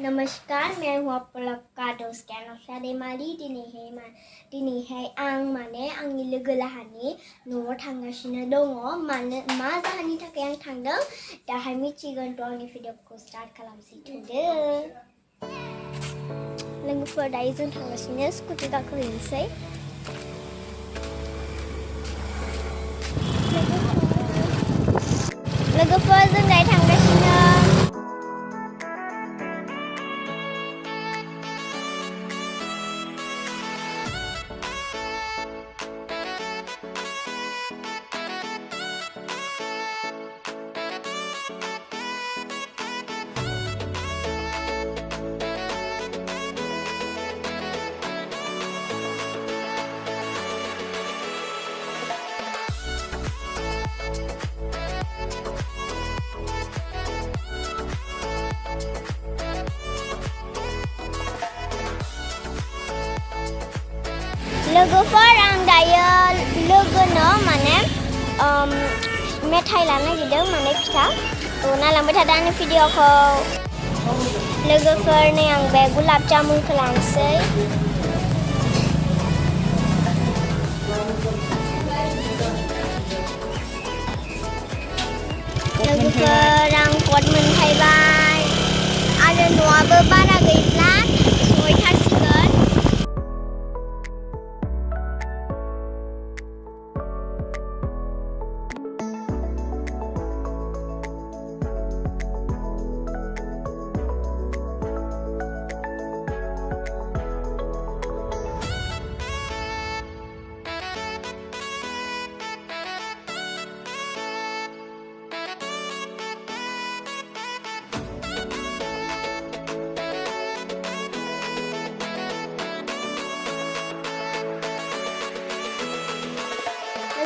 नमस्कार, मैं हूँ आपका दोस्त Kennocha Daimari। दिनैहाय आं आंनि लोगो लाहानि न'आव थांगासिनो दङ। मा जाहोननि थाखाय आं थांदों दाहाय मिथिगोन। थ' आंनि भिडिअखौ स्टार्ट खालामसै थौदो। लोगोफोर दायो जों थांगासिनो स्कुटि गाखोहैनोसै। लोगोफोर जों दायो थांगासिनो। लोगोफोर आं दायो लोगोनो मेथाइ लानो नागिरदों फिथा। नायलांबाय थादों आंनि भिडिअखौ। लोगोफोर नै आं बे गुलाब जामुनखौ लानोसै। लोगोफोर आं पट मोनफैबाय आरो न'आबो बारा गैला सहैथारसिगोन।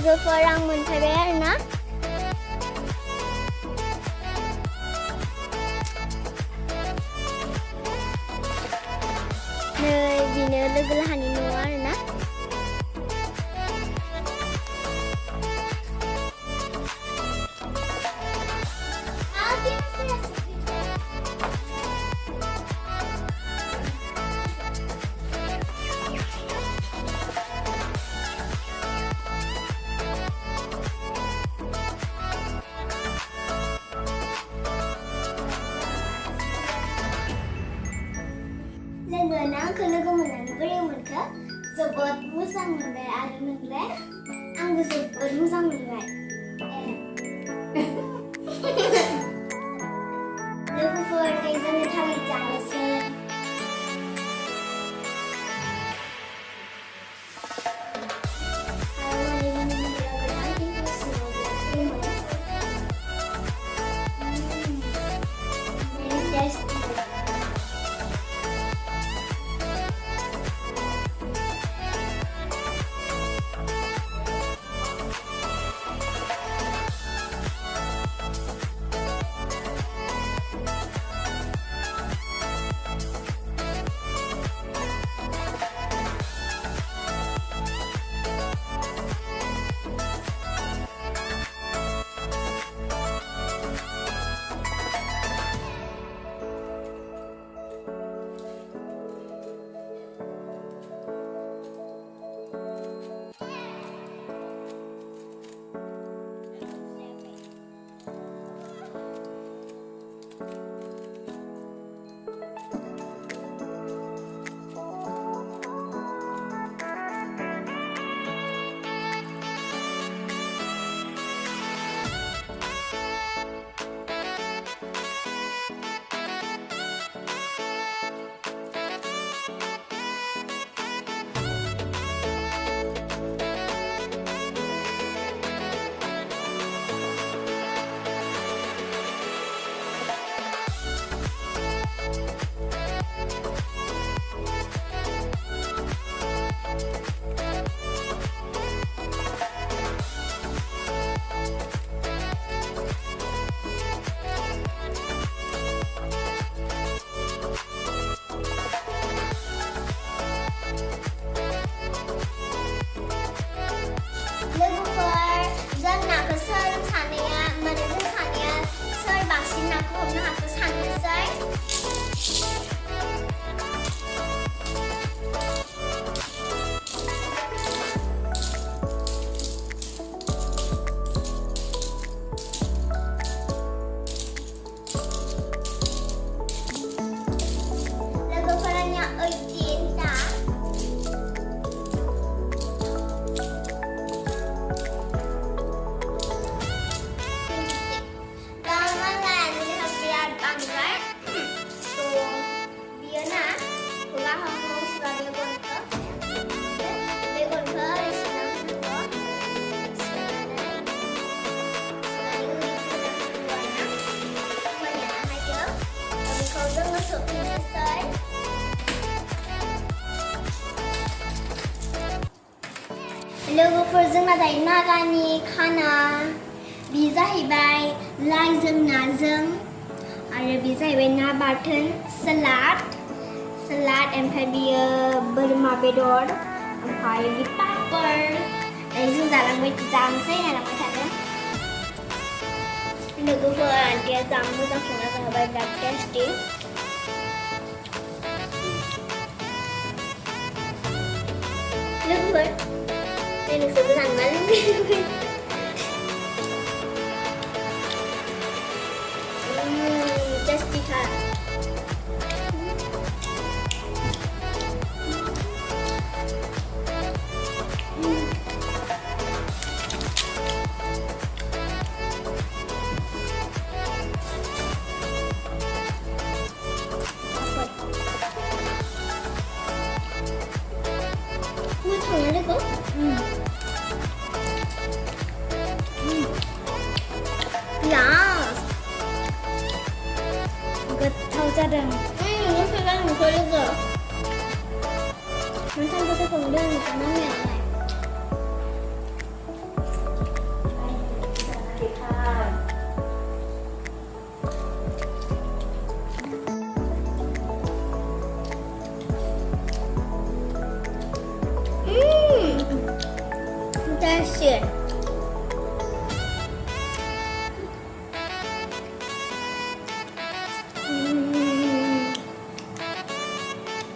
लोगोफोर आं मोनफैबाय आरोना। नै बेनो लोगो लाहानि न' आरोना। लोगोना आंखौ लोगो मोननानै बोरै मोनखो? जोबोद मोजां मोनबाय आरो नोंलाय? आंबो जोबोद मोजां मोनबाय। लोगोफोर नै जोङो थालिर जानोसै। बिनिफ्राय लोगोफोर जोंना दायो नागानि खाना बे जाहैबाय लाइजों नाजों आरो बे जाहैबाय ना बाथोन सलाद ओमफ्राय बियो बोरमा बेदर ओमफ्राय बे पापर जों जानोसै नालांबाय थागोन लोगोफोर आन्टिया जानो मोजां संना जाहोबाय बिराद टेस्टि लोगोफोर नोंसोरबो जानोबा लुबैयो टेस्टिथार 고야 गोथाव जादों गोथाव लोगो नोंथांखौ संदों संनांनायालाय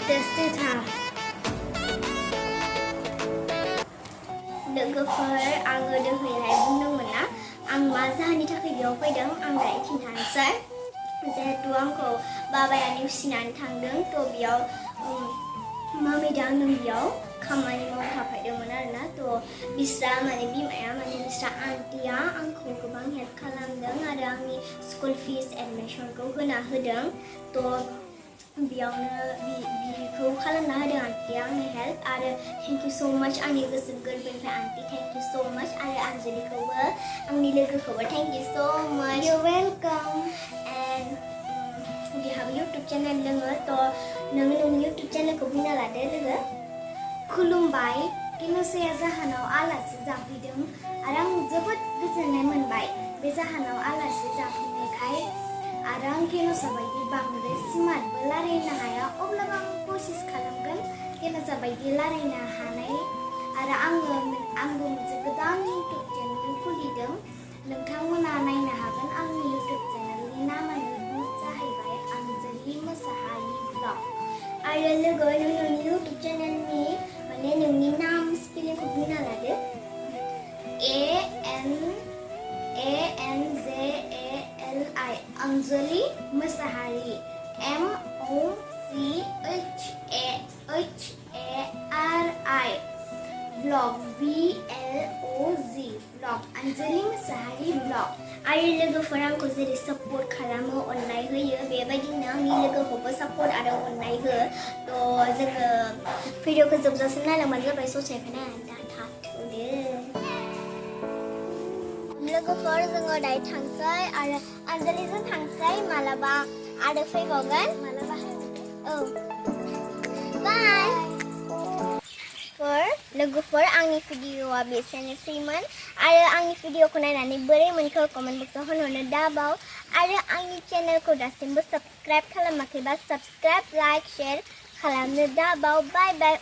tasty था लोगोफोर आङो दोहैहाय बुंदोंमोन ना आं मा जाहोननि थाखाय बेयाव फैदों आं दायो खिन्थानोसै जिहेतु आंखौ बाबाया नेवसिनानै थांदों थ' बेयाव मामिदा आंजों बेयाव खामानि मावनो थाफायदोंमोन आरोना थ' बिस्रा बिमाया बिस्रा आन्टिया आंखौ गोबां हेल्प खालामदों आरो आंनि स्कुल फिस एडमिसनखौ होना होदों थ' बेयावनो बिखौ खालामना होदों आन्टिया आंनो हेल्प आरो थेंक इउ स' माच आंनि गोसो गोरबोनिफ्राय आन्टि थेंक इउ स' माच आरो आन्जलिखौबो आंनि लोगोखौबो थेंक इउ स' माच इउ वेलकाम एन्ड बिहाबो इउटुब चेनेल दङ थ' नोङो नोंनि इउटुब चेनेलखौ बुंना लादो लोगो खुलुमबाय केन'चाया जाहानाव आलासि जाफैदों आरो आं जोबोद गोजोननाय मोनबाय बे जाहानाव आलासि जाफैनायखाय आरो आं केन'चा बायदि बांद्राय स्मार्टबो रायलायनो हाया अब्लाबो आं कसिस खालामगोन केन'चा बायदि रायलायनो हानाय आरो आंबो मोनसे गोदान इउटुब चेनेल खुलिदों नोंथांमोना नायनो हागोन आंनि इउटुब चेनेलनि नामानो जाहैबाय आन्जलि मोसाहारि ब्लग आरो लोगो नों नोंनि इउटुब चेनेलनि नोंनि नाम स्पेलिंखौ बुंना लादो ANJALI Anjali Mosahary MOCHAHARI blog VLOG blog Anjali Mosahary blog आरो लोगोफोर आंखौ जेरै सापर्ट खालामो अननाय होयो बेबायदिनो आंनि लोगोखौबो सापर्ट आरो अननाय हो थ' जोङो भिडिअखौ जोबजासिम नायलांबानो जाबाय ससेखौ नायनानै थाथ'दो लोगोफोर जोङो दायो थांसै आरो आन्जलिजों थांसै मालाबा आरो फैबावगोन मालाबा औ बाय लोगोफोर आंनि भिडिअआ बेसेनोसैमोन आरो आंनि भिडिअखौ नायनानै बोरै मोनखो कमेन्ट बक्सआव होनहरनो दाबाव आरो आंनि चेनेलखौ दासिमबो साबस्क्राइब खालामाखैबा साबस्क्राइब लाइक शेयार खालामनो दाबाव बाय बाय